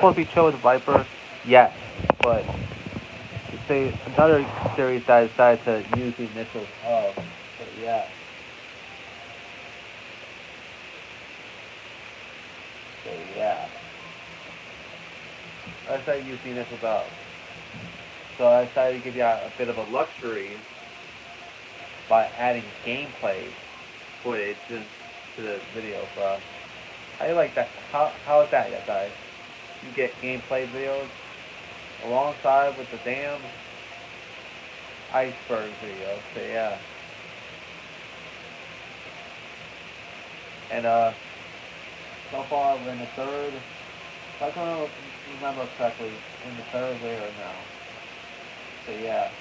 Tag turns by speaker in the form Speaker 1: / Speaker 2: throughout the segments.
Speaker 1: supposed to be chill with Viper? Yes, but say another series that I decided to use the initials of. So yeah. So yeah. I decided to use the initials of. So I decided to give you a bit of a luxury by adding gameplay footage to the video, bro. How you like that? How is that, you guys? You get gameplay videos alongside with the damn Iceberg video. So yeah. And so far we're in the third. If I can remember correctly, in the third layer now. So yeah,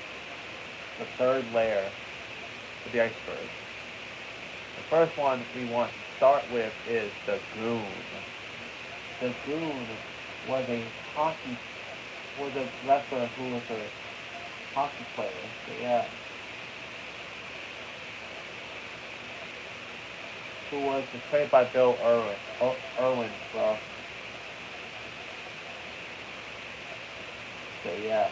Speaker 1: the third layer of the iceberg. The first one we want to start with is the goon. The goon was a wrestler who was a hockey player. So yeah. Who was portrayed by Bill Irwin, bro. So yeah.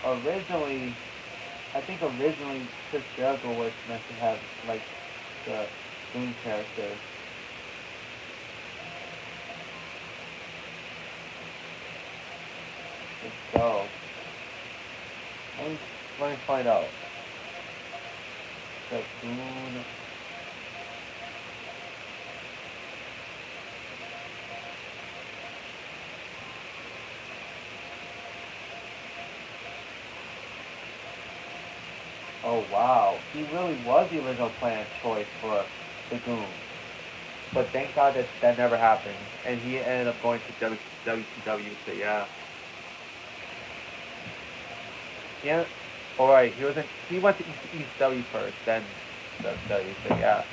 Speaker 1: I think originally Chris Jericho was meant to have like the Goon character. Let's go. Let me find out. The Goon. Oh wow, he really was the original plan choice for the Goon. But thank God that never happened, and he ended up going to WCW. So yeah. Yeah. All right. He went to ECW first, then WCW. So yeah.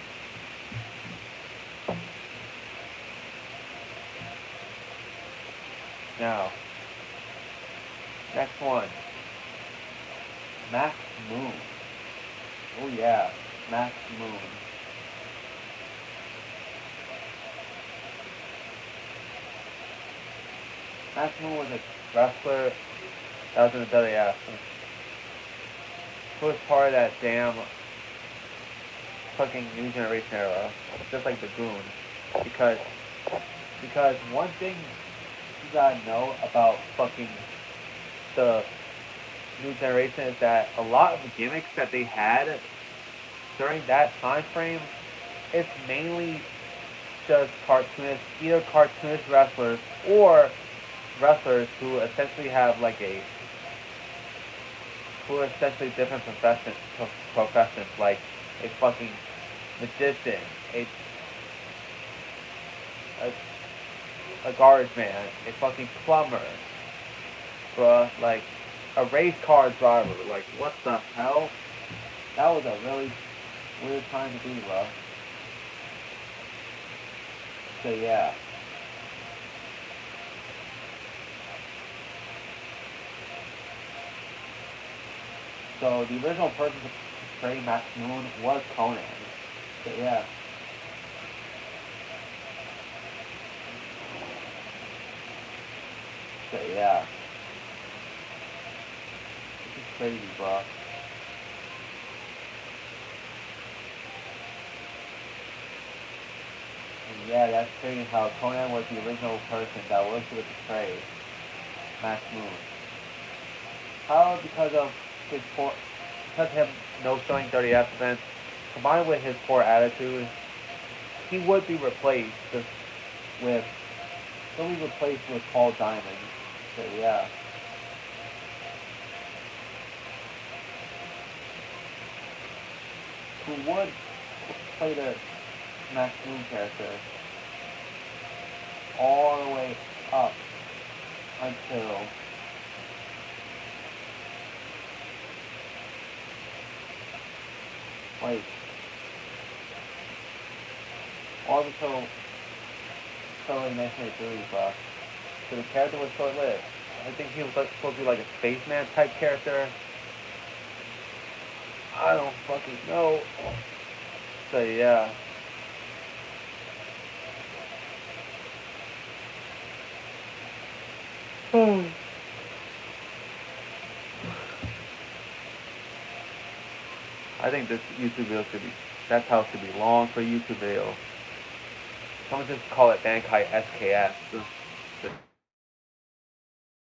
Speaker 1: Now, next one, Max Moon. Oh yeah, Max Moon. Max Moon was a wrestler that was in the WWF. He was part of that damn fucking New Generation era, just like the Goon. Because one thing you gotta know about fucking the New Generation is that a lot of the gimmicks that they had during that time frame, it's mainly just either cartoonist wrestlers or wrestlers who essentially have who are essentially different professions, like a fucking magician, a garbage man, a fucking plumber, bruh, like a race car driver. Like, what the hell? That was a really weird time to be, bruh. So yeah. So the original person to portray Max Moon was Conan. So yeah. So yeah. This is crazy, bro. And yeah, that's crazy how Conan was the original person that was to portray Max Moon. How because of him no showing 30F events, combined with his poor attitude, he would be replaced with Paul Diamond. So yeah. Who would play the Max Moon character all the way up until like all until 1983, bro. So the character was short-lived. I think he was supposed to be like a spaceman type character. I don't fucking know. So yeah. I think this YouTube video should be, that's how it should be, long for YouTube video. Someone just call it Bankai SKS.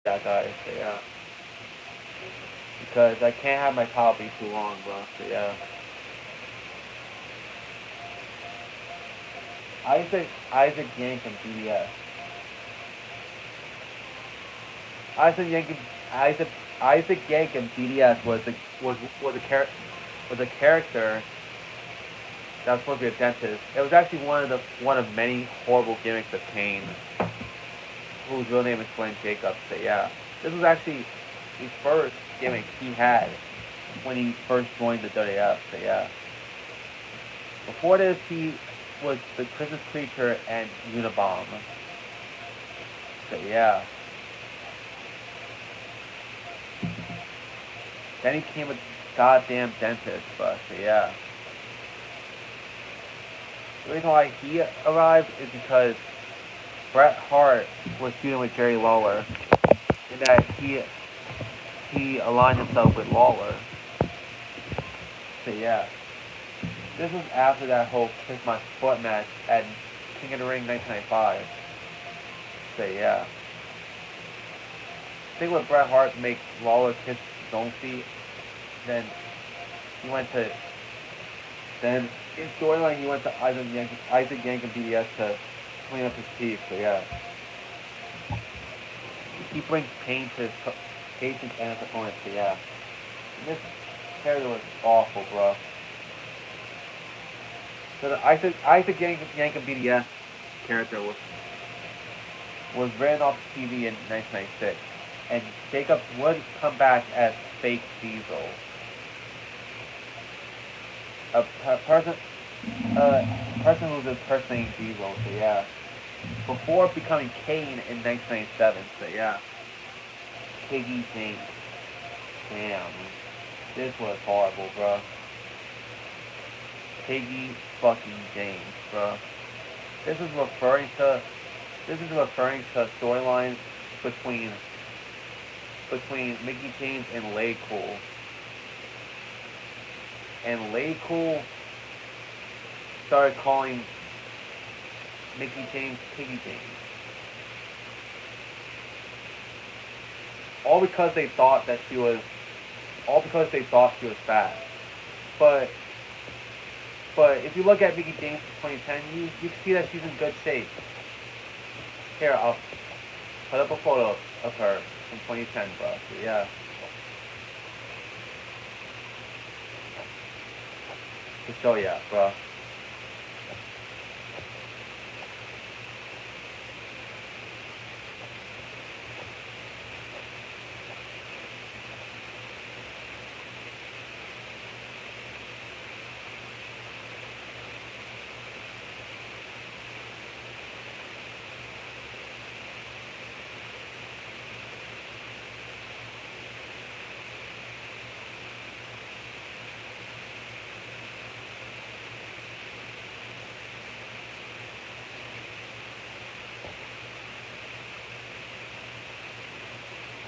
Speaker 1: That guy, so yeah. Because I can't have my title be too long, bro, so yeah. Isaac Yank and BBS. Isaac Yank and BBS was a character that was supposed to be a dentist. It was actually one of many horrible gimmicks of Kane, whose real name is Glenn Jacobs. So yeah, this was actually the first gimmick he had when he first joined the WWF. So yeah, before this he was the Christmas Creature and Unabomb. So yeah. Then he became a goddamn dentist, but so yeah. The reason why he arrived is because Bret Hart was feuding with Jerry Lawler, and that he aligned himself with Lawler. So yeah. This was after that whole Kiss My Foot match at King of the Ring 1995. So yeah. I think with Bret Hart make Lawler kiss his own feet. Then he went to, then in storyline he went to Isaac Yank and BBS to clean up his teeth. So yeah. He brings pain to his patients and his opponents. So yeah. And this character was awful, bro. So the Isaac Yank and BBS character was written off TV in 1996, and Jacobs would come back as fake Diesel, a person who's impersonating Diesel. So yeah, before becoming Kane in 1997. So yeah, Piggy James. Damn, this was horrible, bro. Piggy fucking James, bro. This is referring to storylines between Mickey James and Lay Cool. And Lay Cool started calling Mickey James Piggy James. All because they thought she was fat. But if you look at Mickey James in 2010, you can see that she's in good shape. Here, I'll put up a photo of her from 2010, bro. So yeah. To show ya, bro.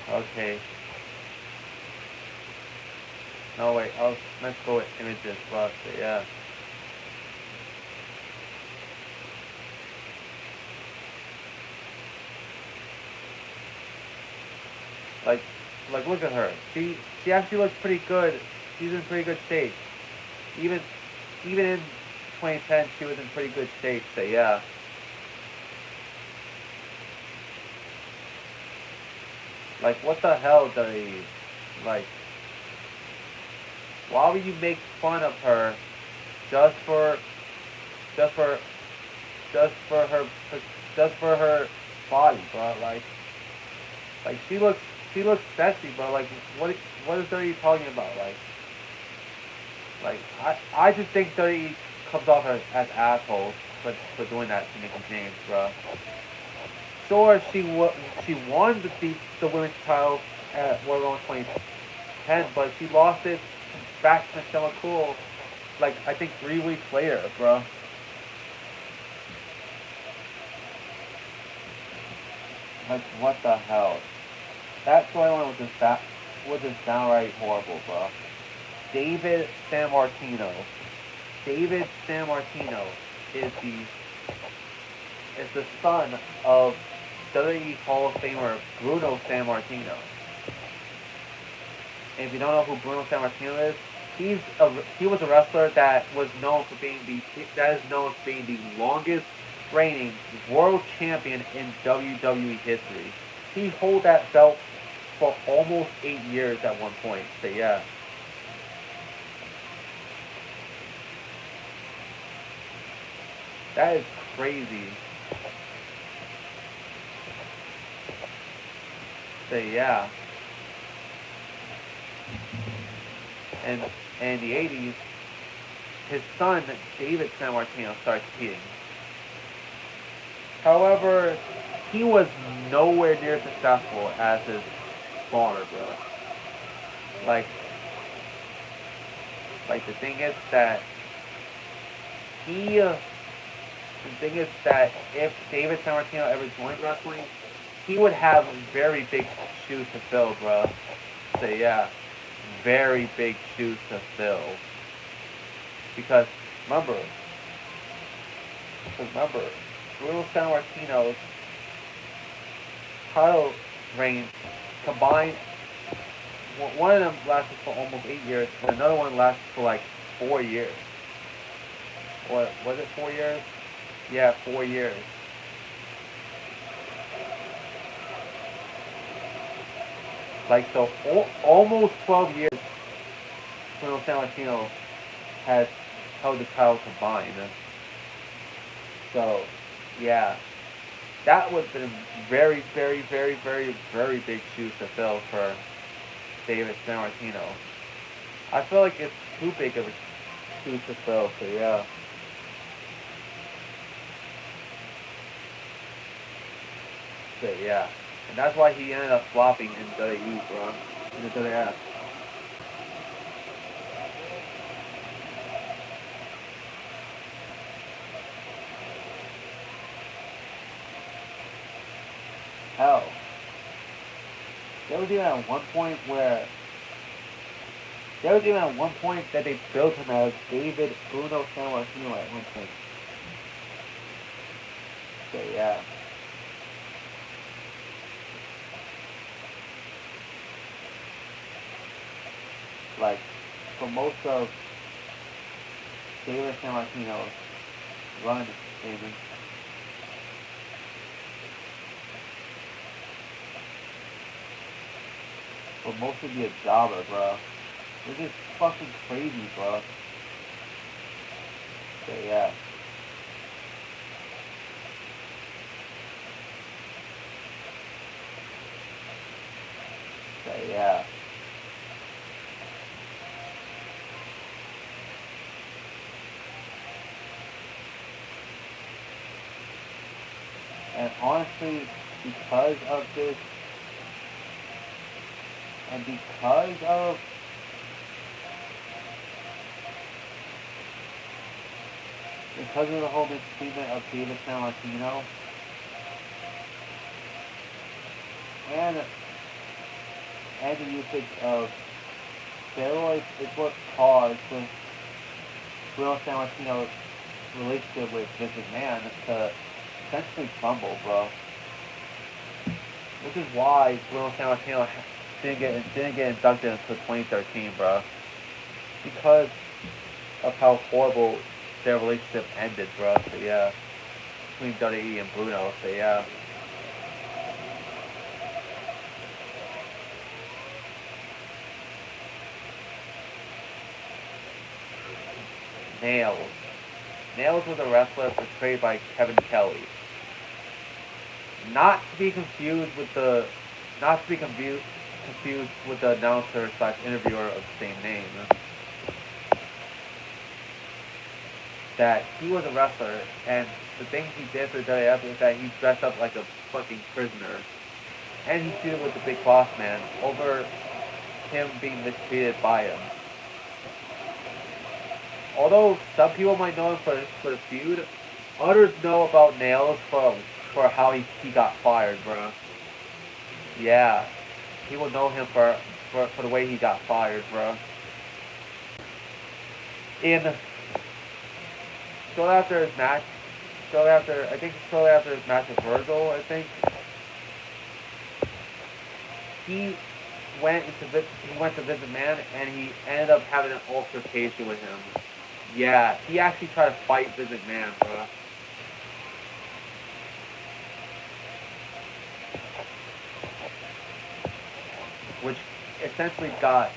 Speaker 1: Okay. No wait, let's go with images first, yeah. Like look at her. She actually looks pretty good. She's in pretty good shape. Even in 2010 she was in pretty good shape, so yeah. Like, what the hell, Dave? Like, why would you make fun of her just for her body, bro? Like she looks sexy, bro. Like, what is WWE talking about? Like I just think WWE comes off as assholes for doing that to Mickey James, bro. Sure, she won the women's title at World War 2010, but she lost it back to Michelle McCool, like, I think 3 weeks later, bro. Like, what the hell? that storyline was just downright horrible, bro. David Sammartino. David Sammartino is the son of WWE Hall of Famer Bruno Sammartino. And if you don't know who Bruno Sammartino is, he was a wrestler that is known for being the longest reigning world champion in WWE history. He held that belt for almost 8 years at one point. So yeah. That is crazy. So yeah. And in the 80s, his son, David Sammartino, started competing. However, he was nowhere near successful as his father, bro. Like the thing is that if David Sammartino ever joined wrestling, he would have very big shoes to fill, bro. So yeah, very big shoes to fill. Because remember, Bruno Sammartino's title reigns combined, one of them lasted for almost 8 years, and another one lasted for like 4 years. Or was it 4 years? Yeah, 4 years. Like, so almost 12 years Bruno Sammartino has held the title combined. So, yeah. That would have been very, very, very, very, very big shoes to fill for David Sammartino. I feel like it's too big of a shoes to fill, so yeah. So yeah. And that's why he ended up flopping in WWE, bro. In the WWF. Hell. There was even at one point that they built him as David Bruno Sammartino at one point. So yeah. Like, for most of David Sammartino's run, maybe. But mostly be a jobber, bro. Which is fucking crazy, bro. So yeah. So yeah. And honestly, because of this, and because of the whole mistreatment of David Sammartino, and the usage of steroids, is what caused Bruno Sammartino's relationship with Vince McMahon to essentially crumble, bro. Which is why Bruno Sammartino didn't get inducted into 2013, bro. Because of how horrible their relationship ended, bro. So yeah, between WWE and Bruno. So yeah. Nails. Nails was a wrestler portrayed by Kevin Kelly. Not to be confused with the announcer / interviewer of the same name. That he was a wrestler, and the thing he did for WWF is that he dressed up like a fucking prisoner, and he feuded with the Big Boss Man over him being mistreated by him. Although some people might know him for the feud, others know about Nails for how he got fired, bro. Yeah. people know him for the way he got fired, bro. And shortly after his match, shortly after his match with Virgil, I think he went to visit Man, and he ended up having an altercation with him. Yeah, he actually tried to fight Vince McMahon, bro. Which essentially got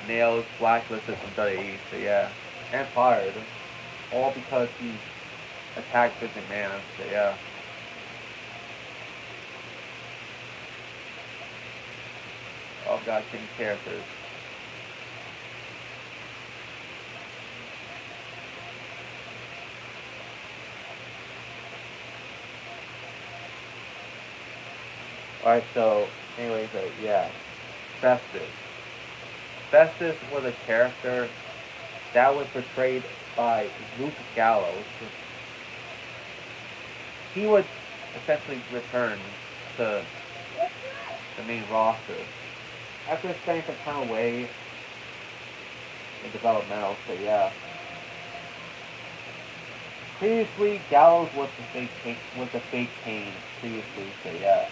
Speaker 1: nailed, blacklisted from WWE, so yeah. And fired. All because he attacked Vince McMahon, so yeah. Oh god, change characters. Alright, so, anyways, yeah. Festus. Festus was a character that was portrayed by Luke Gallows. He would essentially return to the main roster after spending some time away in developmental, so yeah. Previously, Gallows was the fake Kane previously, so yeah.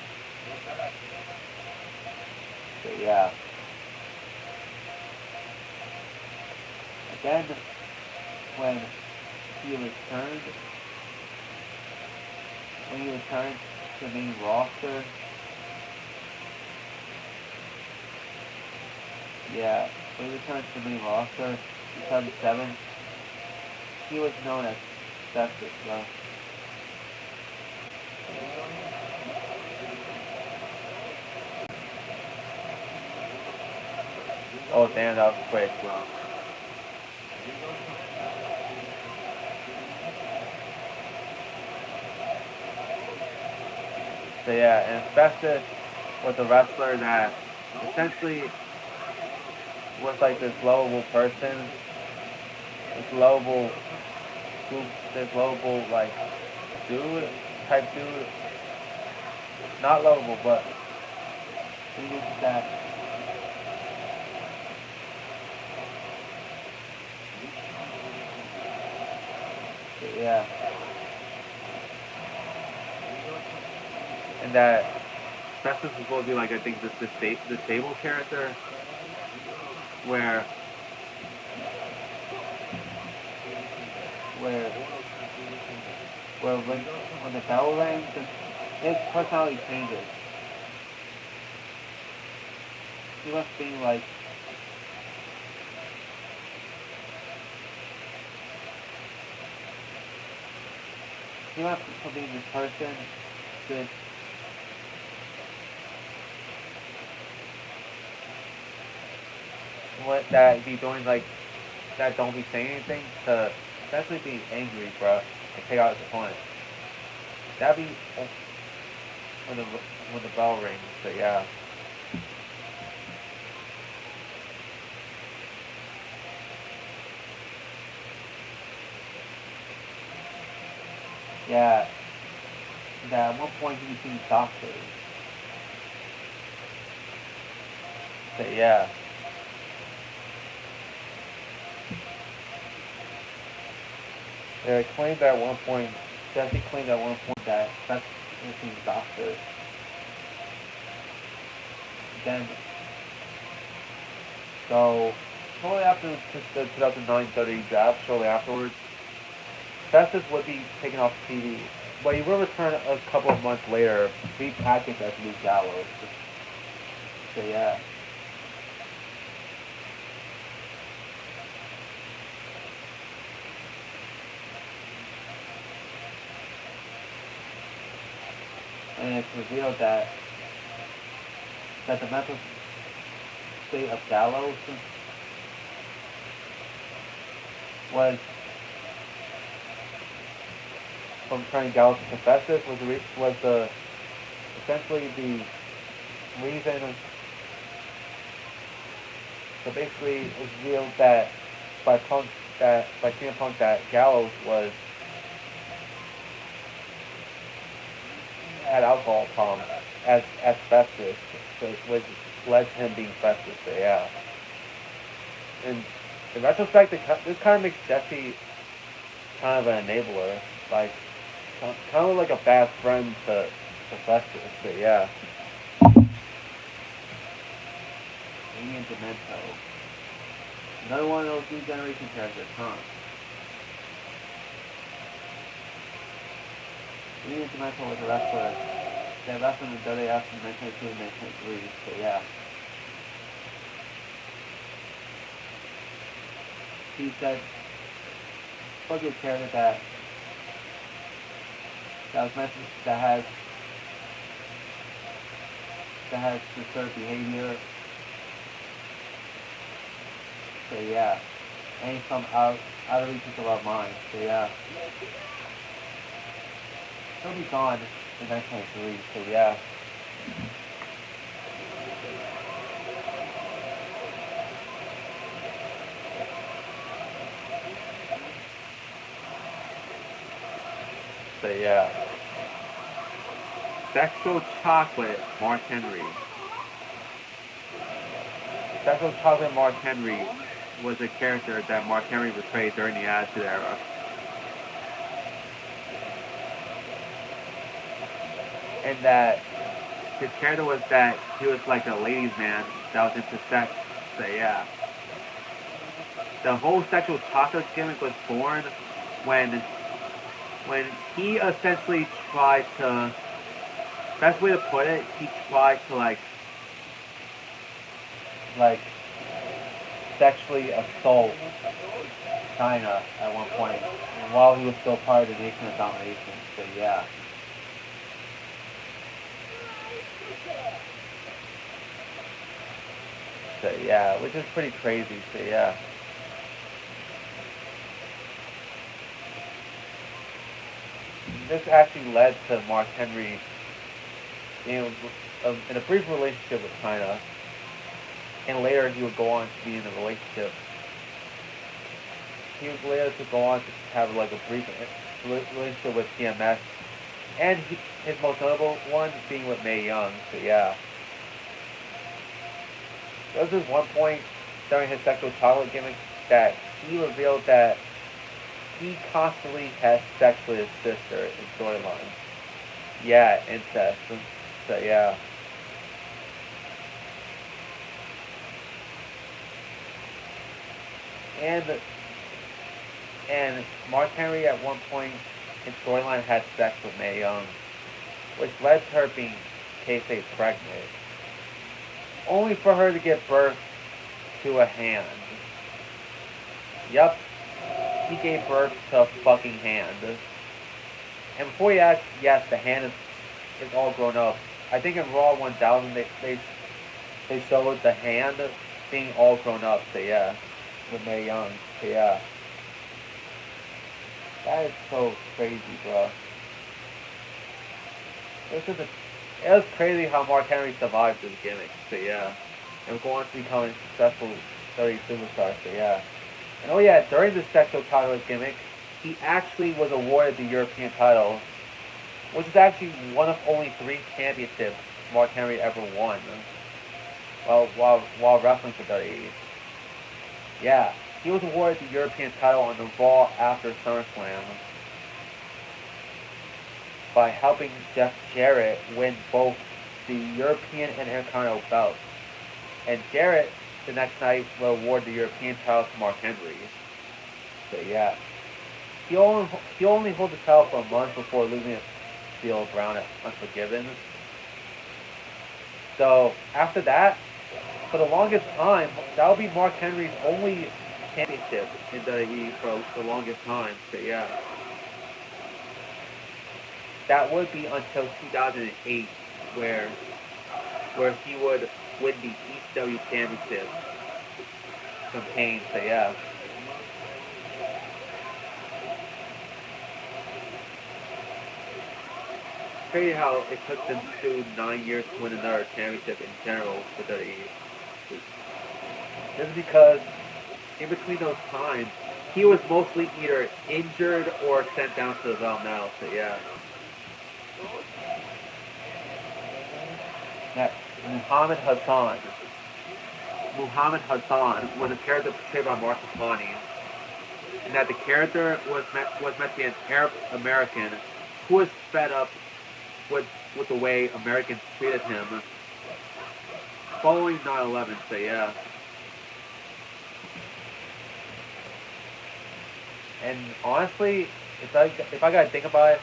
Speaker 1: So yeah. Then, when he returned to the main roster, yeah, when he returned to the main roster in 2007, he was known as Festus, bro. Oh damn, that was quick, bro. So yeah, and Festus was a wrestler that essentially was like this lovable person, this lovable like type dude. Not lovable, but he uses that. So, yeah. And that Festus was supposed to be like, I think, this stable character where when the bell rings, his personality changes. He must be like he must be this person with what that be doing like that don't be saying anything to essentially be angry, bro, and take out his opponent. That'd be when the bell rings. So yeah. Yeah. That at one point he became doctors. So yeah. They claimed at one point, Jesse claimed at one point that that's became doctor. Then, so shortly after the 2009 WWE draft, shortly afterwards, Festus would be taken off TV, but he will return a couple of months later, repackaged as Luke Gallows. So yeah. And it's revealed that the mental state of Gallows was from turning Gallows to Festus was the essentially the reason. So basically, it was revealed that by CM Punk that Gallows had alcohol problems. as Festus, which led to him being Festus. So yeah. And in retrospect, this kind of makes Jesse kind of an enabler, like kind of like a bad friend to Festus. So yeah. Ian Demento, another one of those new generation characters, huh? Ian Demento was a wrestler that wrestled in WWF from 1992 and 1993. So yeah. He said, "Fuck your character that was mentioned that has disturbed behavior." So yeah, and he's from out of reach of our minds. So yeah, he'll be gone in 1993. So yeah. So yeah. Sexual Chocolate, Mark Henry. Sexual Chocolate Mark Henry was a character that Mark Henry portrayed during the Attitude Era. And that his character was that he was like a ladies' man that was into sex. So yeah. The whole Sexual Chocolate gimmick was born when he essentially tried to, best way to put it, he tried to like sexually assault China at one point while he was still part of the Nation of Domination. So yeah. So yeah, which is pretty crazy. So yeah. This actually led to Mark Henry being in a brief relationship with China, and later he would go on to be in a relationship. He was later to go on to have like a brief relationship with TMS, and his most notable one being with Mae Young. So yeah. There was this one point during his Sexual Chocolate gimmick that he revealed that he constantly has sex with his sister in storyline. Yeah, incest. So yeah. And Mark Henry at one point in storyline had sex with Mae Young, which led to her being kayfabe pregnant, only for her to give birth to a hand. Yup, he gave birth to a fucking hand. And before you ask, yes, the hand is all grown up. I think in Raw 1000 they showed the hand being all grown up. So yeah, with Mae Young. So yeah. That is so crazy, bro. It was crazy how Mark Henry survived this gimmick. So yeah, and go on to become a successful 30 superstar. So yeah, and oh yeah, during the Sexual Chocolate gimmick, he actually was awarded the European title, which is actually one of only 3 championships Mark Henry ever won. While wrestling for WWE. Yeah. He was awarded the European title on the Raw after SummerSlam by helping Jeff Jarrett win both the European and Intercontinental belts. And Jarrett, the next night, will award the European title to Mark Henry. So yeah. He only holds the title for a month before losing it to Steel Brown at Unforgiven. So after that, for the longest time, that'll be Mark Henry's only championship in WWE for the longest time. So yeah, that would be until 2008, where he would win the ECW championship campaign. So yeah. Crazy how it took them 9 years to win another championship in general for WWE. This is because in between those times, he was mostly either injured or sent down to the Val now. So yeah. Next, Muhammad Hassan. Muhammad Hassan was a character portrayed by Mark Aflani, and that the character was meant to be an Arab American who was fed up with the way Americans treated him following 9/11. So yeah. And honestly, if I gotta think about it,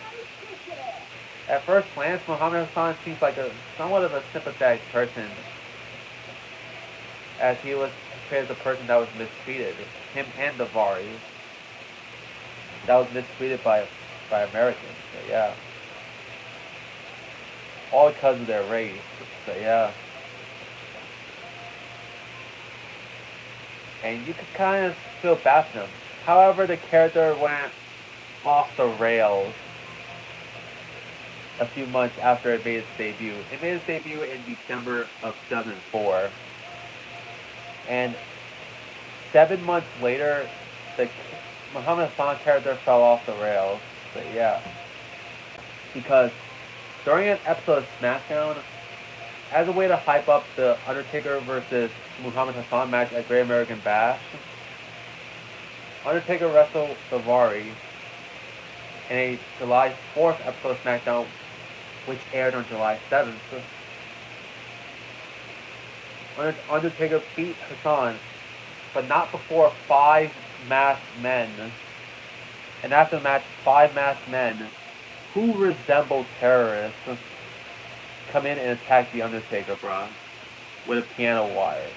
Speaker 1: at first glance, Muhammad Hassan seems like a somewhat of a sympathetic person, as he was portrayed as a person that was mistreated. Him and Davari, that was mistreated by Americans. So yeah, all because of their race. So yeah, and you could kind of feel bad for them. However, the character went off the rails a few months after it made its debut. It made its debut in December of 2004. And 7 months later, the Muhammad Hassan character fell off the rails. So yeah. Because during an episode of SmackDown, as a way to hype up the Undertaker versus Muhammad Hassan match at Great American Bash, Undertaker wrestled Davari in a July 4th episode of SmackDown, which aired on July 7th. Undertaker beat Hassan, but not before 5 masked men. And after the match, 5 masked men, who resemble terrorists, come in and attack The Undertaker, bruh, with a piano wire.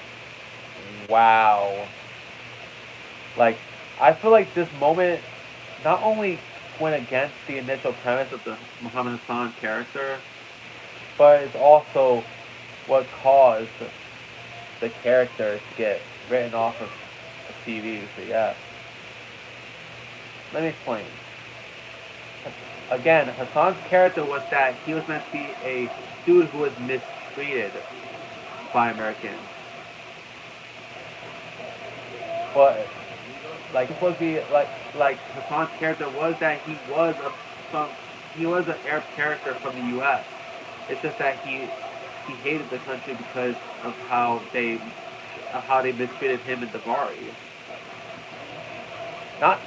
Speaker 1: Wow. Like, I feel like this moment not only went against the initial premise of the Muhammad Hassan character, but it's also what caused the character to get written off of TV. So yeah. Let me explain. Again, Hassan's character was that he was meant to be a dude who was mistreated by Americans. But like it's supposed to be like Hassan's character was that he was an Arab character from the U.S. It's just that he hated the country because of how they mistreated him and Davari. Not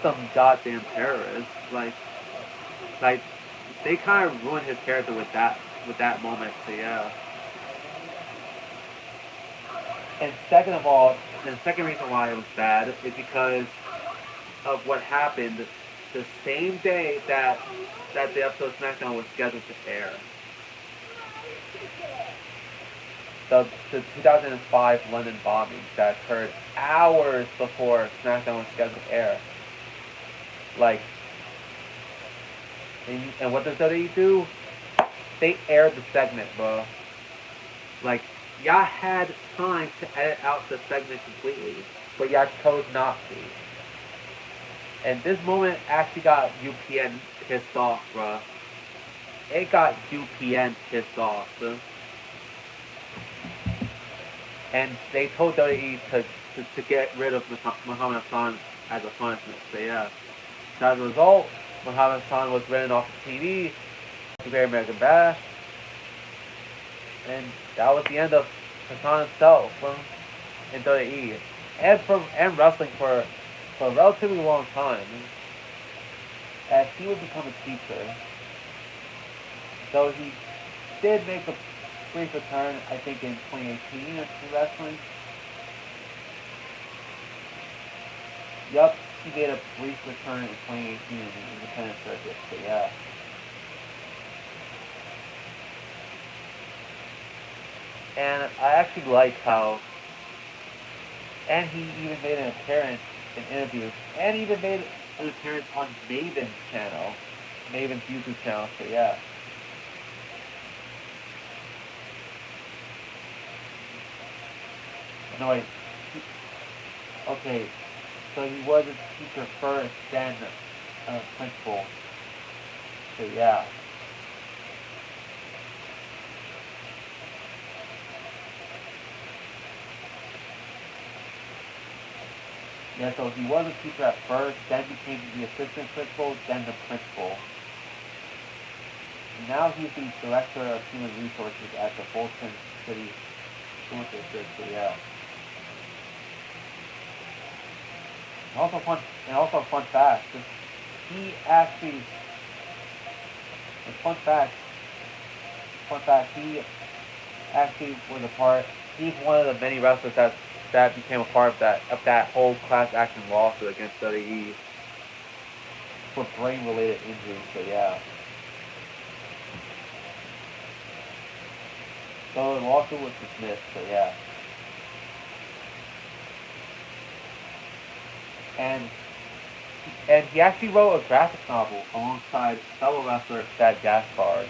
Speaker 1: some goddamn terrorists. Like they kind of ruined his character with that moment. So yeah. And second of all, the second reason why it was bad is because of what happened the same day that the episode of SmackDown was scheduled to air. The 2005 London bombings that occurred hours before SmackDown was scheduled to air. Like, and what does WWE do? They aired the segment, bro. Like, y'all had time to edit out the segment completely, but y'all chose not to. And this moment actually got UPN pissed off, bro. It got UPN pissed off, bro. And they told WWE to get rid of Muhammad Hassan as a punishment. So yeah. So as a result, Muhammad Hassan was written off the TV, the Great American Bash, and that was the end of Hassan himself in WWE and wrestling for a relatively long time, as he would become a teacher. So he did make a brief return, I think, in 2018 to wrestling. Yup, he made a brief return in 2018 in the independent circuit, so yeah. And I actually like how, and he even made an appearance in interviews, and even made an appearance on Maven's channel, Maven's YouTube channel, so yeah. No, wait. Okay, so he was a teacher first, then a principal. So yeah. Yeah, so he was a teacher at first, then became the assistant principal, then the principal. Now he's the director of human resources at the Fulton City School District. So yeah. And also fun fact. He actually, fun fact, he actually was a part. He's one of the many wrestlers that became a part of that whole class action lawsuit against WWE for brain related injuries. So yeah. So the lawsuit was dismissed. So yeah. And he actually wrote a graphic novel alongside fellow wrestler Thad Gaspard.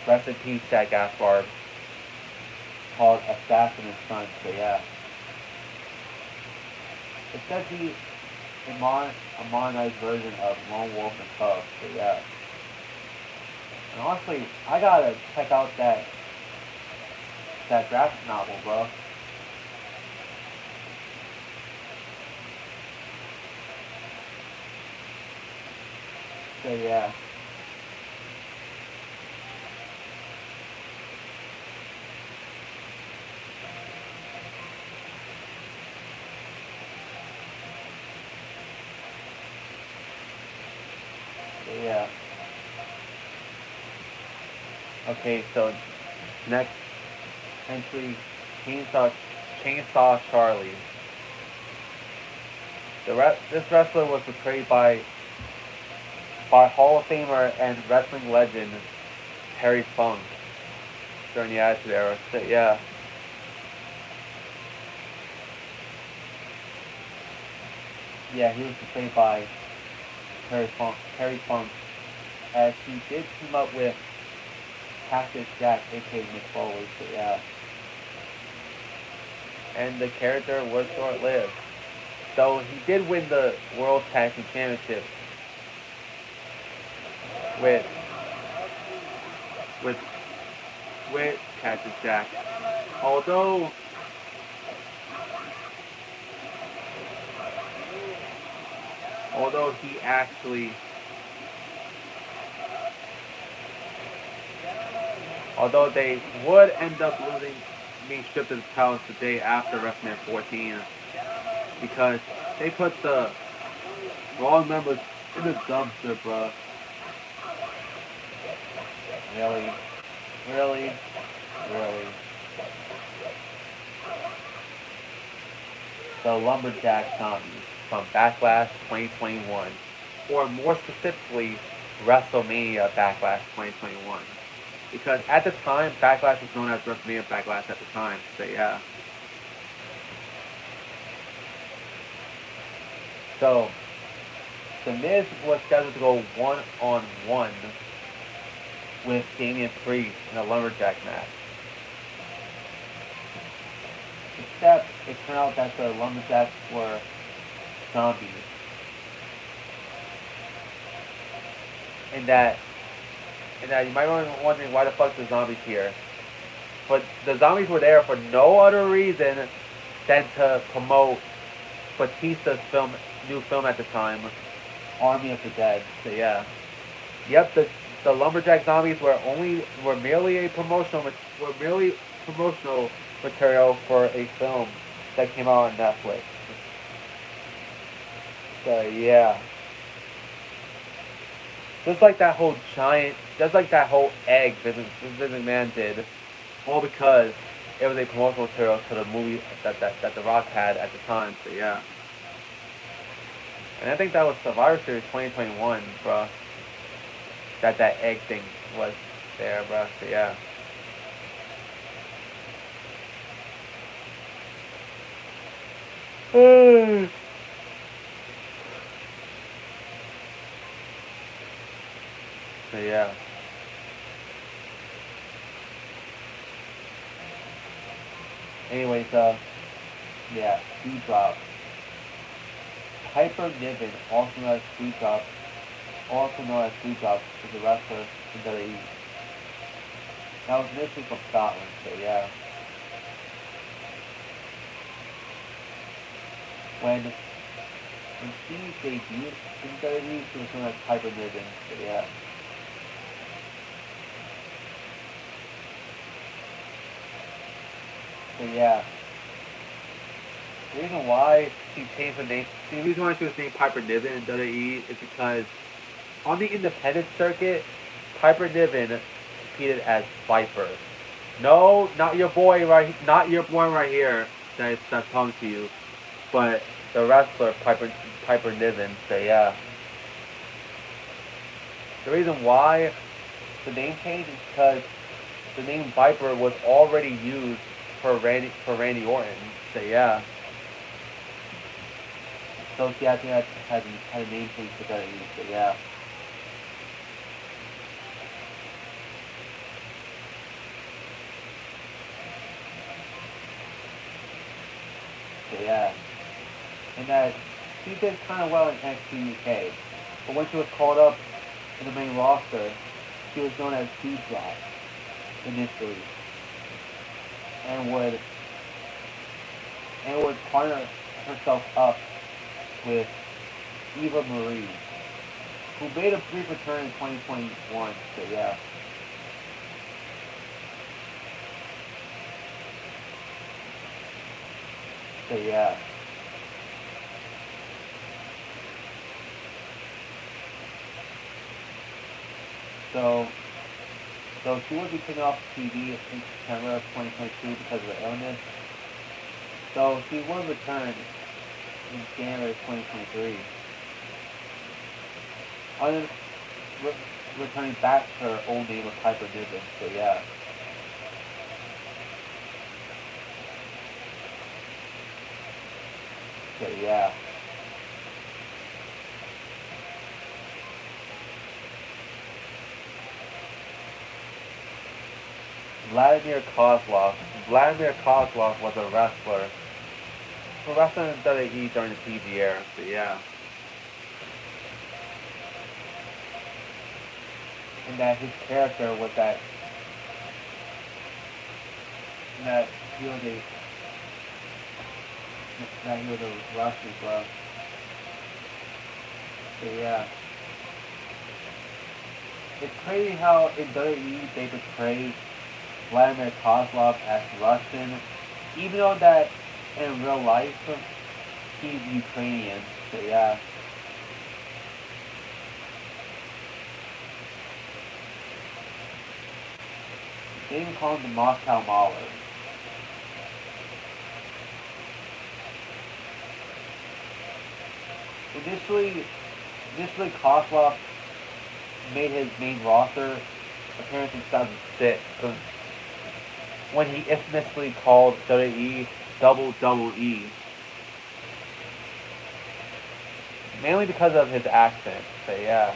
Speaker 1: Rest in peace, Thad Gaspard. Called Assassin and Son. So yeah. It's said to be a modernized version of Lone Wolf and Cub. So yeah. And honestly, I gotta check out that graphic novel, bro. So yeah. So yeah. Okay, so next entry, Chainsaw Charlie. This wrestler was portrayed by Hall of Famer and wrestling legend Terry Funk during the Attitude Era. So, yeah. Yeah, he was portrayed by Terry Funk, as he did team up with Cactus Jack, aka Mick Foley. So, yeah. And the character was short-lived. So he did win the World Tag Team Championship with with Cactus Jack. Although he actually they would end up losing, being stripped of the titles the day after WrestleMania 14 because they put the wrong members in the dumpster, bro. Really? Really? Really? The Lumberjack Zombies from Backlash 2021. Or more specifically, WrestleMania Backlash 2021. Because at the time, Backlash was known as WrestleMania Backlash at the time, so yeah. So, The Miz was scheduled to go one-on-one with Damian Priest in a Lumberjack match. Except, it turned out that the Lumberjacks were zombies. And that you might be wondering why the fuck the zombies here. But the zombies were there for no other reason than to promote Batista's new film at the time, Army of the Dead. So yeah. Yep, the Lumberjack zombies were merely promotional material for a film that came out on Netflix. So yeah. Just like that whole egg Vince McMahon did, all because it was a promotional material to the movie that The Rock had at the time. So yeah. And I think that was Survivor Series 2021, bro. That egg thing was there, bro. So yeah. So yeah. Anyways, yeah, Doudrop. Piper Niven, also known as Doudrop, is a wrestler in WWE. That was initially from Scotland, so yeah. When she debuted in WWE, she was known as Piper Niven, so yeah. So yeah. The reason why she changed the name, the reason why she was named Piper Niven in WWE is because on the independent circuit, Piper Niven competed as Viper. No, not your boy right here that's talking to you, but the wrestler Piper Niven. So yeah. The reason why the name change is because the name Viper was already used for Randy Orton. So yeah. So she actually had a name change for WWE. So yeah. So yeah. And that she did kind of well in NXT UK, but when she was called up in the main roster, she was known as Doudrop initially, and would partner herself up with Eva Marie, who made a brief return in 2021. So yeah. So yeah. So she will be taken off TV in September of 2022 because of the illness. So she will return in January of 2023. Other than returning back to her old name of Piper Niven. So yeah. So yeah. Vladimir Kozlov. Vladimir Kozlov was a wrestler. A wrestler in WWE during the TV era. So yeah. And that his character was that he was a that he was a wrestling bro. So yeah. It's crazy how in WWE they portray Vladimir Kozlov as Russian, even though that in real life he's Ukrainian. So yeah. They even call him the Moscow Mauler. Initially Kozlov made his main roster appearance in 2006, so when he infamously called WWE Double Double E, mainly because of his accent. So yeah.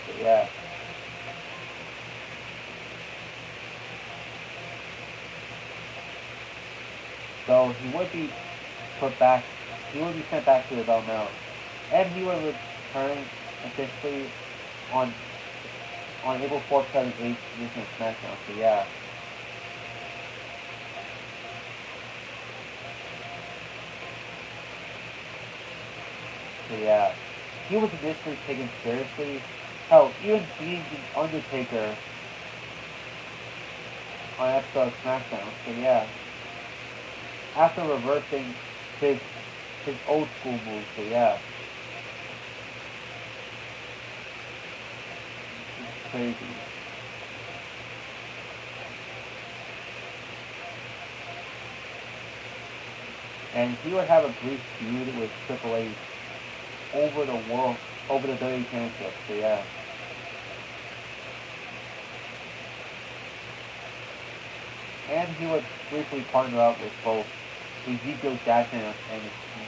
Speaker 1: So yeah. So he would be put back. He would be sent back to the developmental, and he would return officially on April 4th, 2008, edition of SmackDown. So yeah. So yeah. He was initially taken seriously. Hell, even being the Undertaker on an episode of SmackDown. So yeah. After reversing his old school move. So yeah. It's crazy. And he would have a brief feud with Triple H over the WWE Championship. So yeah. And he would briefly partner up with both Ezekiel Jackson and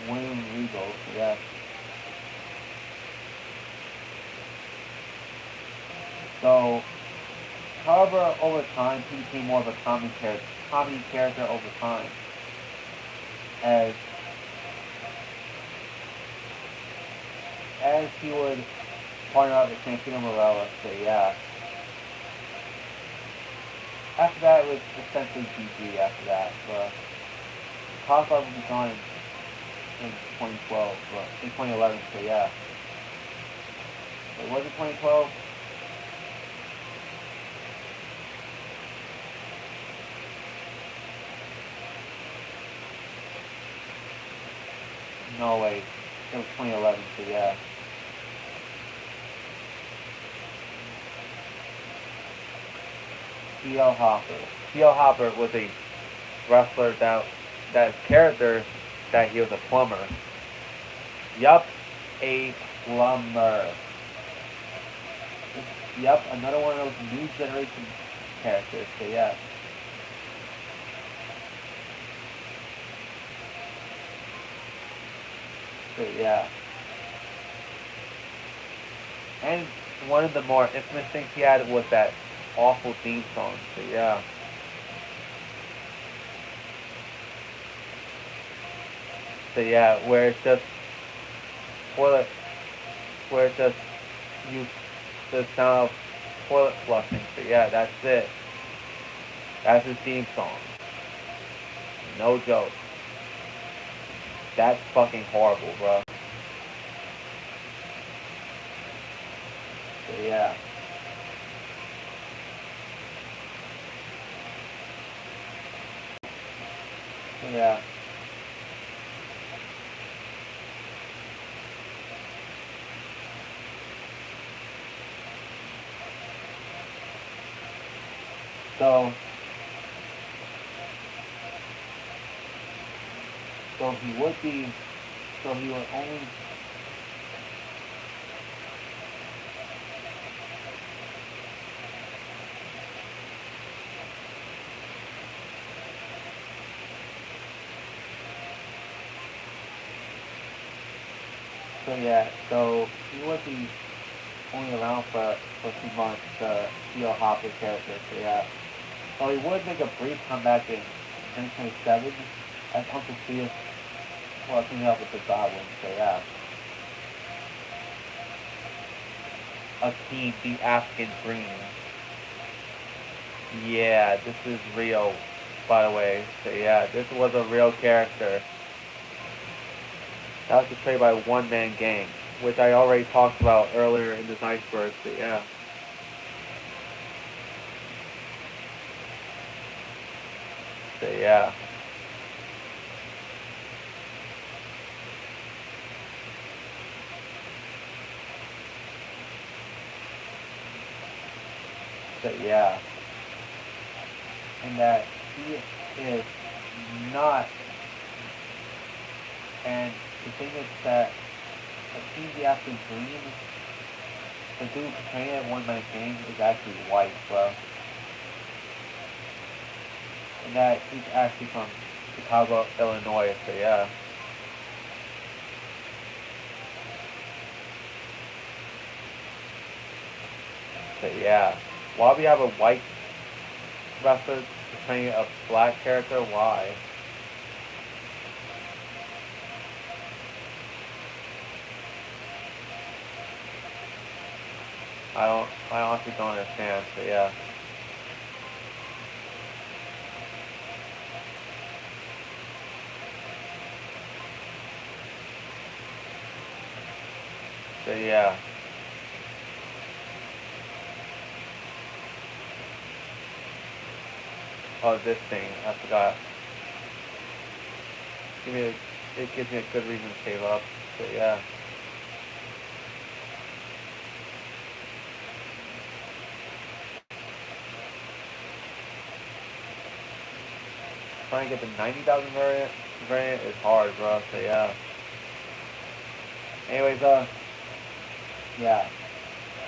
Speaker 1: William Regal. So yeah. So, however, over time, he became more of a comedy character over time. As he would partner up with Santino Marella. So yeah. After that, it was essentially GG after that. But Kozlov would be gone in 2012, but in 2011. So yeah. Wait, was it 2012? No, wait. It was 2011, so yeah. T.L. Hopper. T.L. Hopper was a wrestler that character that he was a plumber. Yup, a plumber. Yup, another one of those new generation characters, so yeah. So yeah. And one of the more infamous things he had was that awful theme song, so yeah. So yeah, where it's just toilet, where it's just you the sound of toilet flushing. So yeah, that's it. That's his theme song. No joke. That's fucking horrible, bro. So yeah. So yeah. So so he would be so he would only so yeah, so he would be only around for 2 months, the Theo Hopper character, so yeah. So he would make a brief comeback in 2027 as Uncle Theus teaming up with the Goblin, so yeah. Akeem, the African Dream. Yeah, this is real, by the way. So yeah, this was a real character. That was portrayed by a one-man gang, which I already talked about earlier in this Iceberg, so yeah. So yeah. So yeah. And that he is not, and the thing is that Akeem the African Dream, the dude portraying it one-man gang is actually white, bro. And that he's actually from Chicago, Illinois, so yeah. So yeah. Why we have a white wrestler portraying a black character? Why? I honestly don't understand, so yeah. So yeah. Oh, this thing, I forgot. It gives me a good reason to save up, so yeah. Trying to get the 90,000 variant is hard, bro, so yeah. Anyways, yeah.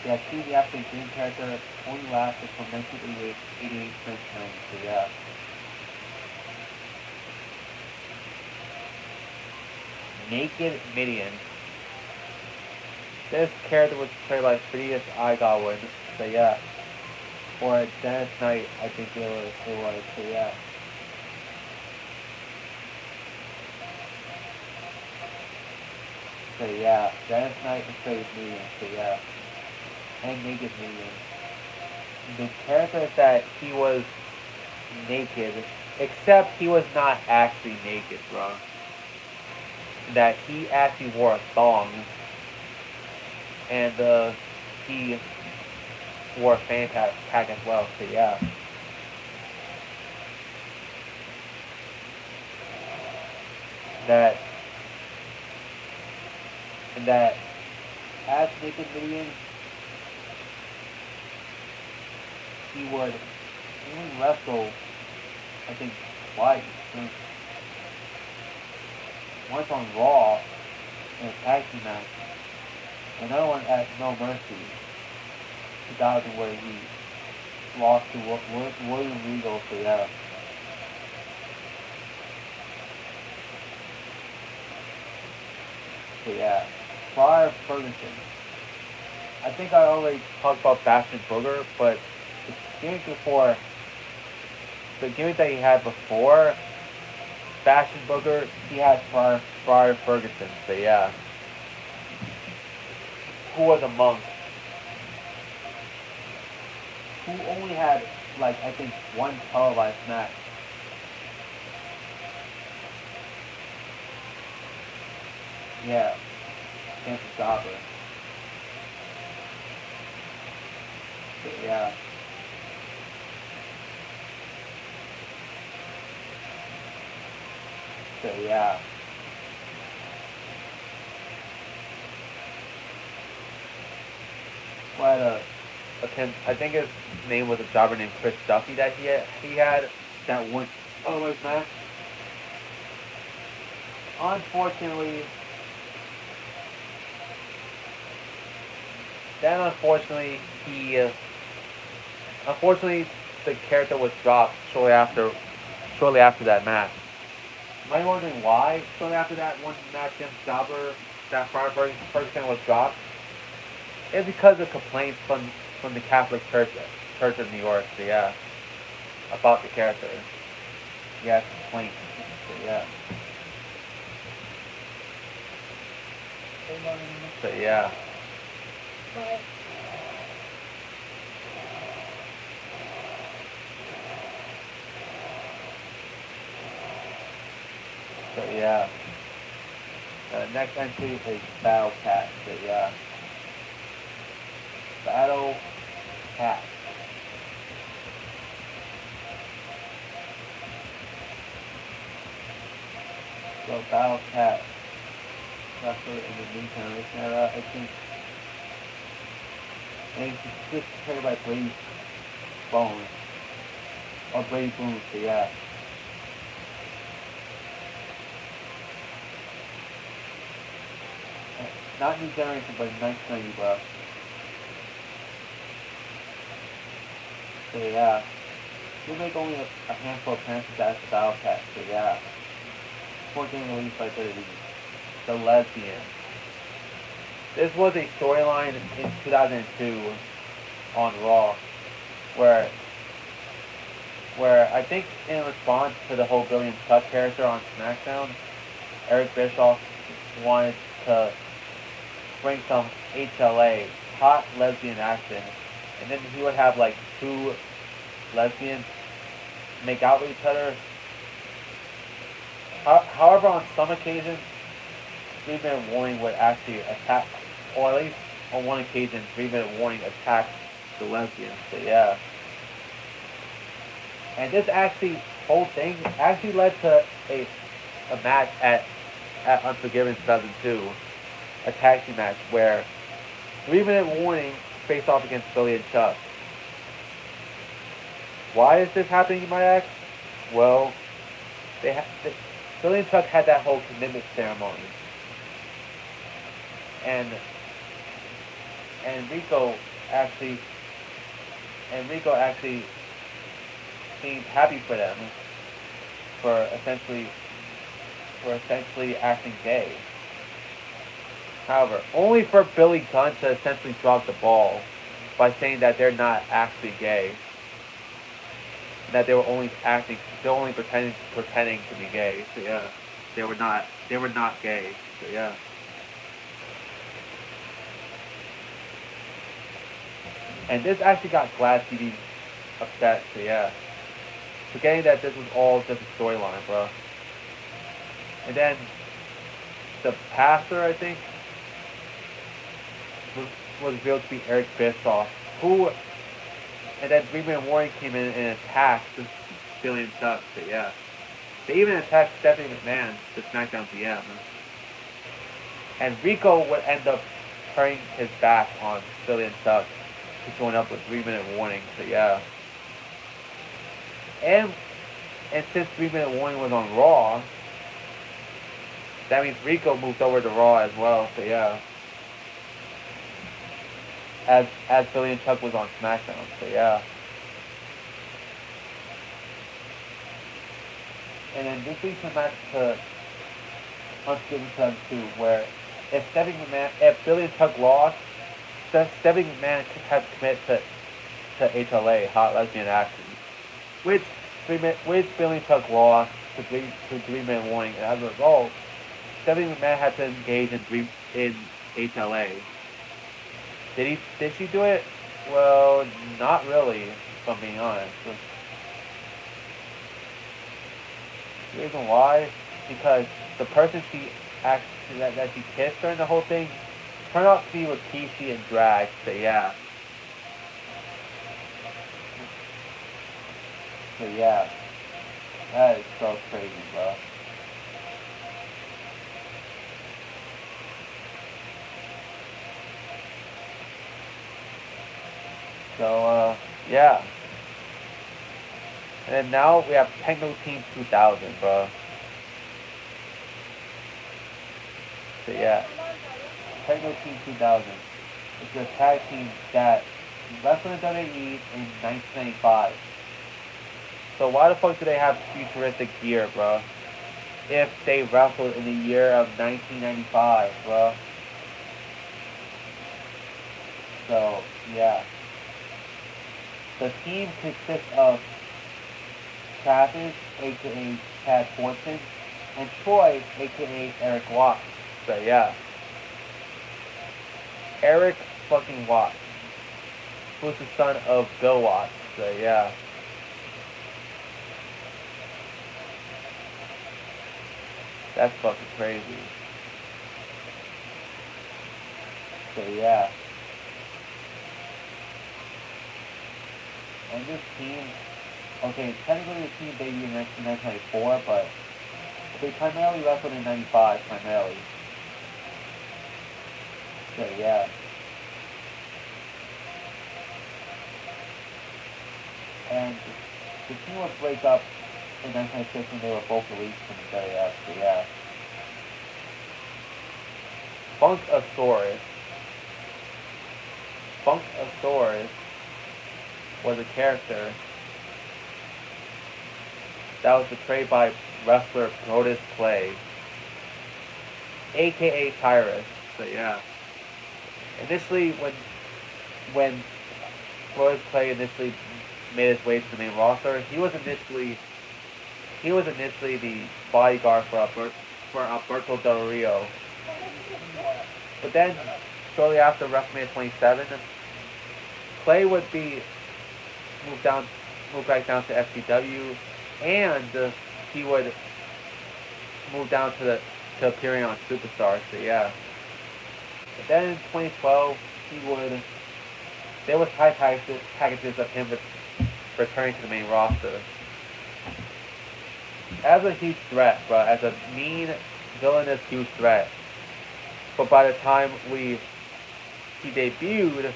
Speaker 1: Yeah, see the African Dream character only lasted from 1988 to 1990, so yeah. Naked Midian. This character was played by Phineas I. Godwin, so yeah. Or Dennis Knight, I think it was, so yeah. So yeah, Dennis Knight portrayed Midian, so yeah. And Naked Midian. The character is that he was naked, except he was not actually naked, bro. That he actually wore a thong, and he wore a fanny pack as well, so yeah. That that as Naked Midian, he would only wrestle, I think, twice. Once on Raw in a tag team match, another one at No Mercy, 2000, where he lost to William Regal. So yeah. So yeah, prior Ferguson. I think I already talked about Bastion Booger, but the gimmick that he had before Bastion Booger, he had prior Ferguson. So yeah, who was a monk, who only had like I think one televised match. Yeah, against the Jobber. So yeah. So yeah. What I think his name was a jobber named Chris Duffy that he had that one otherwise match. Unfortunately, unfortunately the character was dropped shortly after that match. Am I wondering why shortly after that one match against Jobber, that Ferguson was dropped? It's because of complaints from the Catholic Church of New York. So yeah, about the character. Yeah, complaints. So yeah. So yeah. So yeah. Next entry is Battle Cat. So yeah. Battle Cat. So Battle Cat wrestler in the new generation era, I think. And he's just carried by Brady Bones. Or Brady Boone, so yeah. Not new generation, but 1990, bro. So yeah. We make only a handful of appearances as the Battle Cat, so yeah. 14 released by WWE. The Lesbian. This was a storyline in 2002 on Raw, where I think in response to the whole Billy and Chuck character on SmackDown, Eric Bischoff wanted to bring some HLA, hot lesbian action, and then he would have like two lesbians make out with each other. However, on some occasions, 3-minute warning would actually attack, or at least on one occasion, 3-minute warning attacked the lesbians. So yeah. And this whole thing actually led to a match at Unforgiven 2002, a tag team match where 3-minute warning faced off against Billy and Chuck. Why is this happening, you might ask? Well, Billy and Chuck had that whole commitment ceremony, and Rico actually seemed happy for them for essentially acting gay. However, only for Billy Gunn to essentially drop the ball by saying that they're not actually gay, and that they were only pretending to be gay. So yeah, they were not gay. So yeah. And this actually got Glass TV upset. So yeah, forgetting that this was all just a storyline, bro. And then the pastor, I think, was revealed to be Eric Bischoff, who, and then 3-minute warning came in and attacked Billy and Chuck. So yeah, they even attacked Stephanie McMahon, the SmackDown GM. And Rico would end up turning his back on Billy and Chuck, just going up with 3-minute warning. So yeah. And since 3-minute warning was on Raw, that means Rico moved over to Raw as well. So yeah. As Billy and Chuck was on SmackDown. So yeah. And then this leads to match to Unforgiven 2, where if Billy and Chuck lost, Stephanie McMahon has committed to HLA, Hot Lesbian Action, which Billy and Chuck lost to 3-minute warning, and as a result, Stephanie McMahon had to engage in HLA. Did she do it? Well, not really, if I'm being honest. The reason why, because the person that she kissed during the whole thing turned out to be Rikishi and drag. So yeah. So yeah, that is so crazy, bro. So yeah. And then now we have Techno Team 2000, bro. So yeah, Techno Team 2000. It's a tag team that wrestled in WWE in 1995. So why the fuck do they have futuristic gear, bro? If they wrestled in the year of 1995, bro. So yeah. The team consists of Travis, aka Chad Fortune, and Troy, aka Eric Watts. So yeah. Eric fucking Watts, who's the son of Bill Watts. So yeah. That's fucking crazy. So yeah. And this team, okay, technically the team debuted in 1994, but they primarily wrestled in 95, primarily. So yeah. And the team would break up in 1996 when they were both released from the WWF, so yeah. Funkasaurus was a character that was portrayed by wrestler Brodus Clay, aka Tyrus. So yeah. Initially, when Brodus Clay initially made his way to the main roster, he was initially the bodyguard for Alberto Del Rio. But then, shortly after WrestleMania 27, Clay would be moved back down to FCW, and he would move down to appearing on Superstar. So yeah. But then in 2012, there was high packages of him returning to the main roster as a huge threat, bro, as a mean, villainous, huge threat. But by the time he debuted,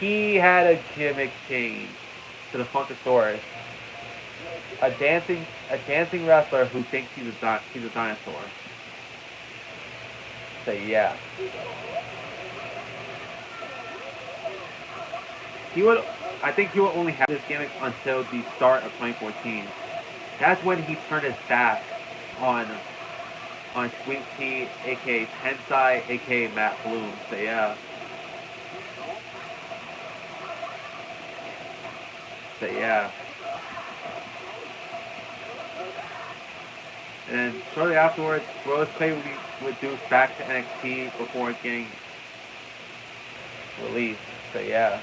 Speaker 1: he had a gimmick change to the Funkasaurus, a dancing wrestler who thinks he's a dinosaur. So yeah. I think he would only have this gimmick until the start of 2014. That's when he turned his back on Sweet Tea, aka Tensai, aka Matt Bloom. So yeah. So yeah. And then shortly afterwards, Brodus Clay would be reduced back to NXT before getting released. So yeah.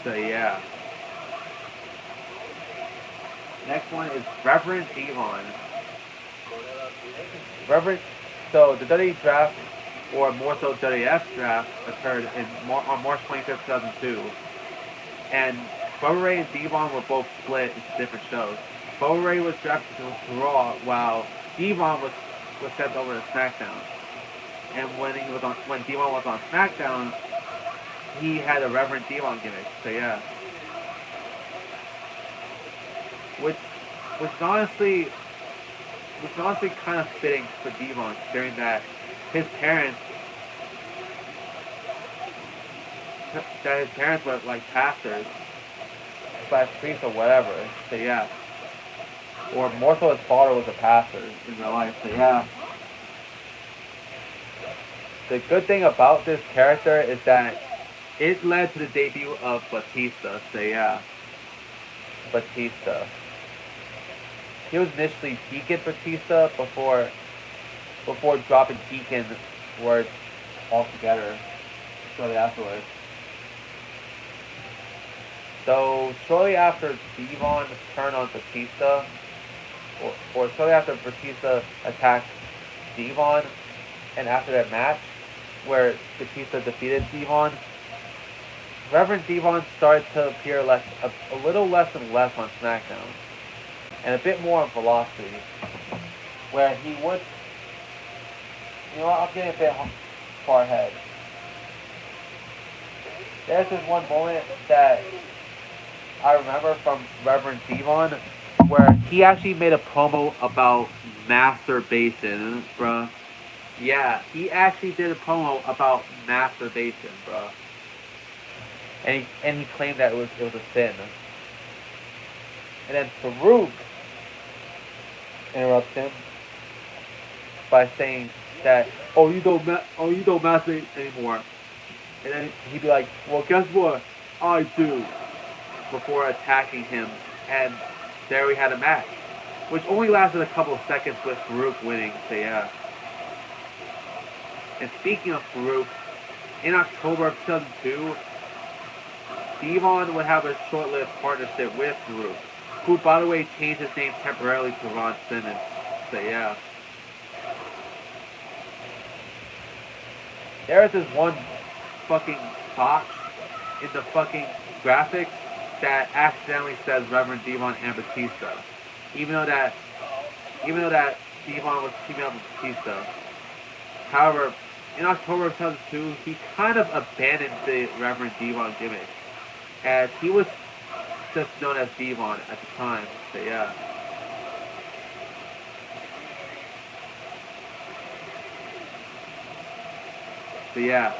Speaker 1: So yeah. Next one is Reverend Devon. So the WWE draft, or more so WWF draft, occurred on March 25th, 2002. And Bubba Ray and Devon were both split into different shows. Bo Ray was drafted to Raw while Devon was sent over to SmackDown. And when Devon was on SmackDown, he had a Reverend Devon gimmick. So yeah, which is honestly kind of fitting for Devon, considering that his parents were like pastors / priests or whatever. So yeah, or more so his father was a pastor in real life. So yeah. The good thing about this character is that it led to the debut of Batista. So yeah, Batista. He was initially Deacon Batista before dropping Deacon word altogether shortly afterwards. So shortly after Devon turned on Batista, or shortly after Batista attacked Devon, and after that match where Batista defeated Devon, Reverend Devon started to appear a little less and less on SmackDown, and a bit more on Velocity, where he would, I'm getting a bit far ahead. There's this one moment that I remember from Reverend Devon where he actually made a promo about masturbation, bruh. Yeah, he actually did a promo about masturbation, bruh. And he claimed that it was a sin. And then Farouk interrupts him by saying that, you don't masturbate anymore. And then he'd be like, well, guess what? I do. Before attacking him, and there we had a match, which only lasted a couple of seconds with Farouk winning. So yeah. And speaking of Farouk, in October of 2002, Devon would have a short-lived partnership with Farouk, who, by the way, changed his name temporarily to Ron Simmons. So yeah. There is this one fucking box in the fucking graphics that accidentally says Reverend Devon and Batista, even though that Devon was teaming up with Batista. However, in October of 2002, he kind of abandoned the Reverend Devon gimmick, as he was just known as Devon at the time. So yeah. So yeah.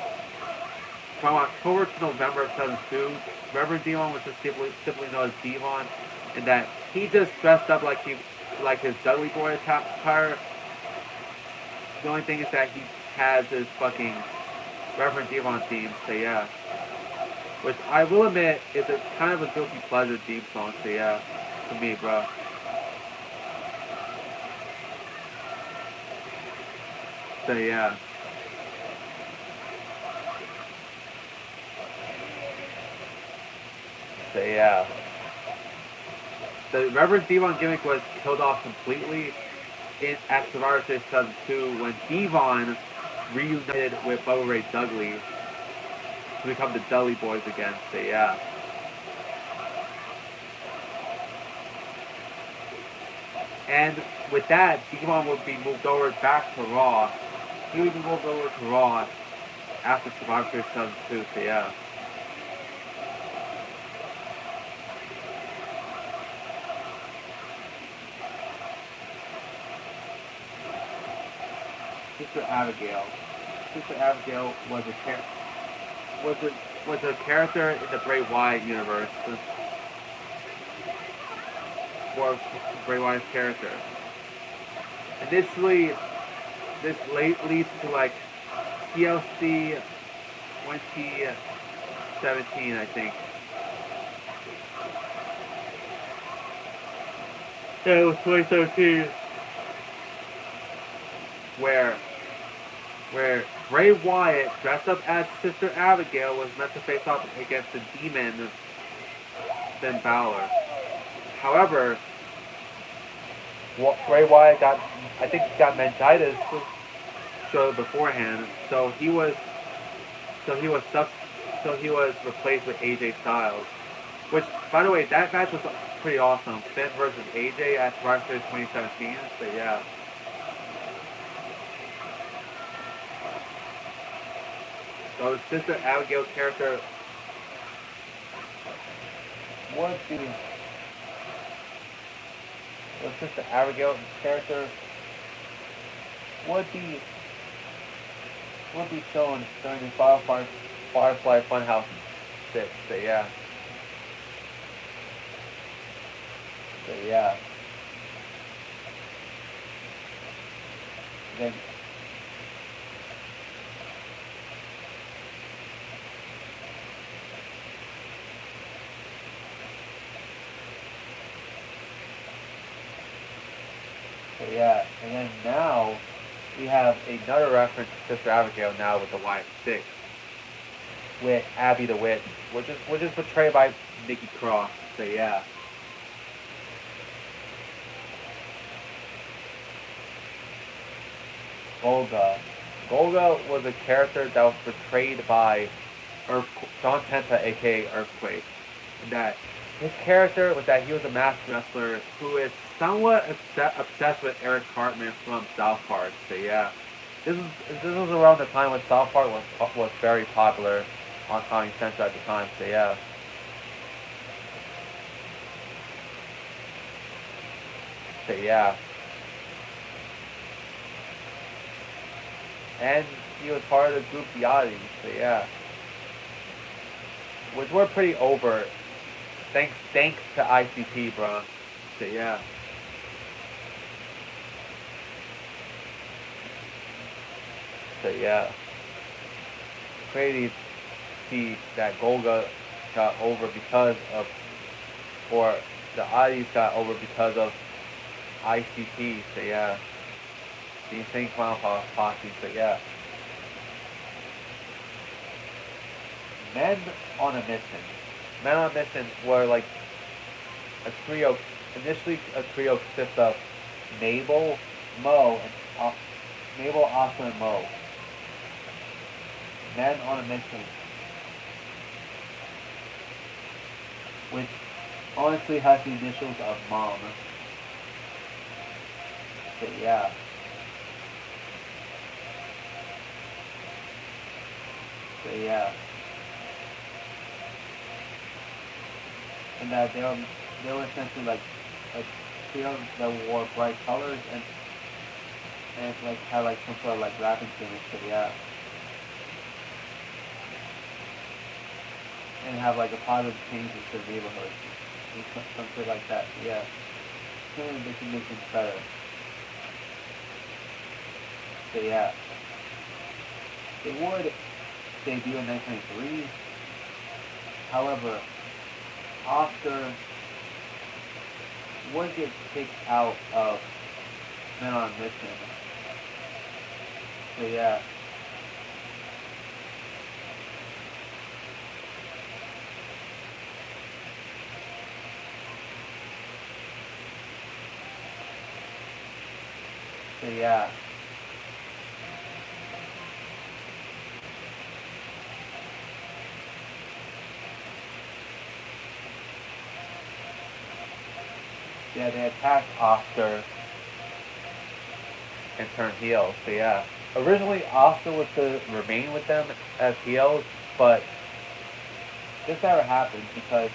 Speaker 1: From October to November of 2002, Reverend Devon was just simply known as Devon, and that he just dressed up like his Dudley Boy attire. The only thing is that he has his fucking Reverend Devon theme. So yeah, which I will admit is a kind of a guilty pleasure theme song. So yeah, to me, bro. So yeah. So yeah, the Reverend Devon gimmick was killed off completely at Survivor Series 2002 when Devon reunited with Bubba Ray Dudley to become the Dudley Boys again. So yeah. And with that, Devon would be moved over back to Raw. He would be moved over to Raw after Survivor Series 2002. So yeah. Sister Abigail. Sister Abigail was a character in the Bray Wyatt universe. Was Bray Wyatt's character. Initially, this leads to like TLC 2017, I think. Yeah, it was 2017. Where Bray Wyatt, dressed up as Sister Abigail, was meant to face off against the Demon, Finn Balor. However, Bray Wyatt got meningitis shortly beforehand, so he was replaced with AJ Styles. Which, by the way, that match was pretty awesome. Finn versus AJ at Survivor Series 2017. So yeah. So Sister Abigail's character would be Sister Abigail's character would be shown during the Firefly Funhouse 6. So yeah. So yeah. Then so yeah, and then now we have another reference to Sister Abigail now with the Wyatt 6 with Abby the Witch, which is portrayed by Nikki Cross. So yeah. Golga. Golga was a character that was portrayed by John Tenta, aka Earthquake. And that his character was that he was a masked wrestler who is somewhat obsessed with Eric Cartman from South Park. So yeah, this was around the time when South Park was very popular on Comedy Central at the time. So yeah. So yeah. And he was part of the group The Oddities. So yeah. Which were pretty over. Thanks to ICP, bro. So yeah. So yeah. Crazy to see that Golga got over because of, or the Oddities got over because of ICP. So yeah. The Insane Clown Posse. So yeah. Men on a Mission. Men on a Mission were like a trio. Initially, a trio consists of Mabel, Mo, and Mabel, Oscar, and Mo. Men on a Mission, which honestly has the initials of Mom. So yeah. So yeah. And that they were essentially like a trio that wore bright colors and like had like some sort of like rapping gimmick. So yeah. And have like a positive change into the neighborhood. Something like that. Yeah. They can make things better. So yeah. They would debut in 1993. However, Oscar would get kicked out of Men on a Mission. So yeah. So yeah. Yeah, they attacked Oscar and turned heel. So yeah. Originally, Oscar was to remain with them as heels, but this never happened because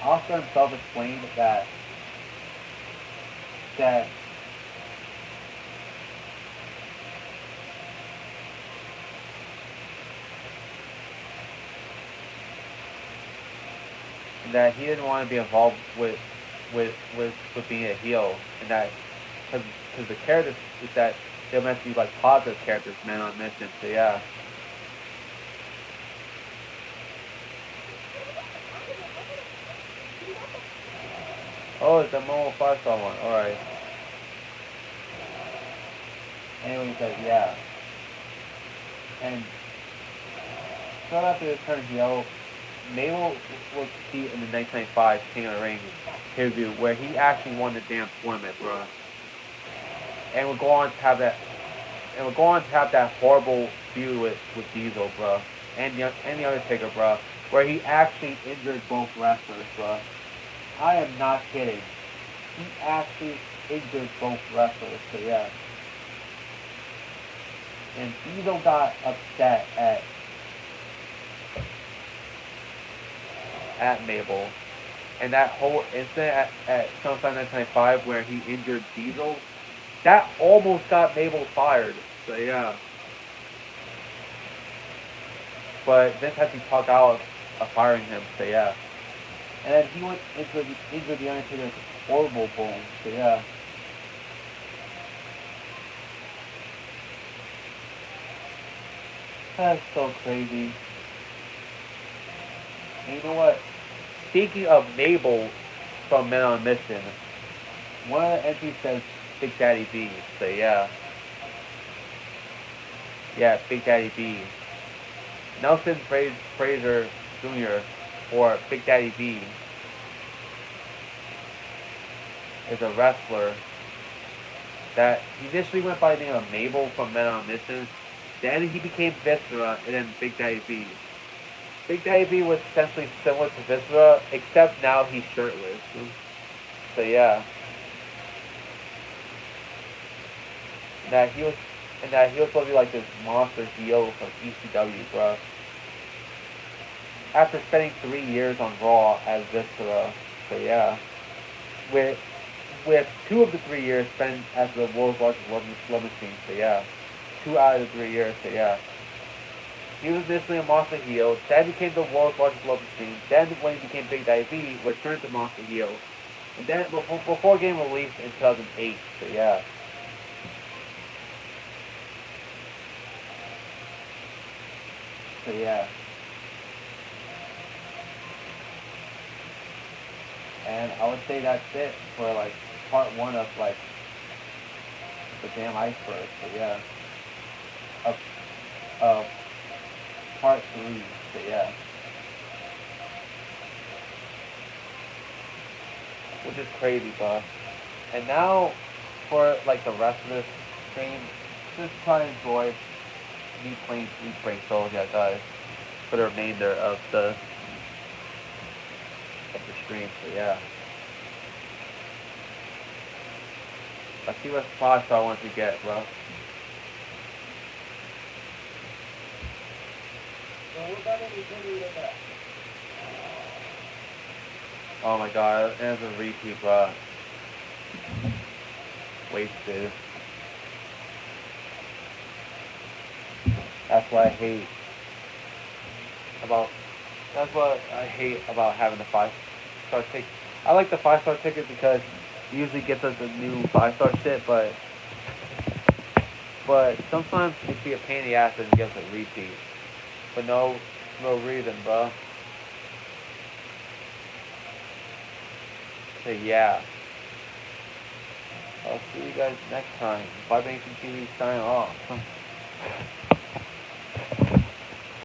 Speaker 1: Oscar himself explained that he didn't want to be involved with being a heel, and that because the characters is that they're meant to be like positive characters, Men on a Mission. So yeah. Oh, it's the Momo 5-star one. All right. Anyway, so yeah. And so after the turn heel, Mabel was key in the 1995 King of the Ring pay-per-view where he actually won the damn tournament, bro. And we're going to have that. And we're going to have that horrible feud with Diesel, bro, and the Undertaker, bro, where he actually injured both wrestlers, bro. I am not kidding. He actually injured both wrestlers, so yeah. And Diesel got upset at Mabel. And that whole incident at SummerSlam 1995 where he injured Diesel, that almost got Mabel fired. So yeah. But Vince had to talk out of firing him, so yeah. And then he went into the Undertaker's horrible bone, so yeah. That's so crazy. And you know what? Speaking of Mabel from Men on a Mission, one of the entries says Big Daddy B, so yeah. Yeah, Big Daddy B. Nelson Fraser Jr. or Big Daddy B is a wrestler that he initially went by the name of Mabel from Men on a Mission. Then he became Viscera and then Big Daddy B. Big Daddy B was essentially similar to Viscera, except now he's shirtless. So yeah. That he was supposed to be like this monster heel from ECW, bro. After spending 3 years on Raw as Viscera, so yeah. With 2 of the 3 years spent as the world's largest love machine, so yeah. 2 out of the 3 years, so yeah. He was initially a monster heel, then became the world's largest love machine, then when he became Big Daddy B, returned to monster heel. And then before getting released in 2008, so yeah. So yeah. And I would say that's it for like part 1 of like the damn iceberg. So yeah. Of part 3. So yeah. Which is crazy, bro. And now for like the rest of this stream, just try to enjoy me playing Sleep Break Souls, yeah guys. For the remainder of the stream, so yeah. Let's see what 5-star I want to get, bro. Oh my god, and it's a repeat, bro. Wasted. That's what I hate about having the 5-star ticket. I like the 5-star ticket because it usually gets us a new 5-star shit, but sometimes it can be a pain in the ass and it gets a repeat. For no reason, bro. So yeah. I'll see you guys next time. Bye, Banking TV signing off.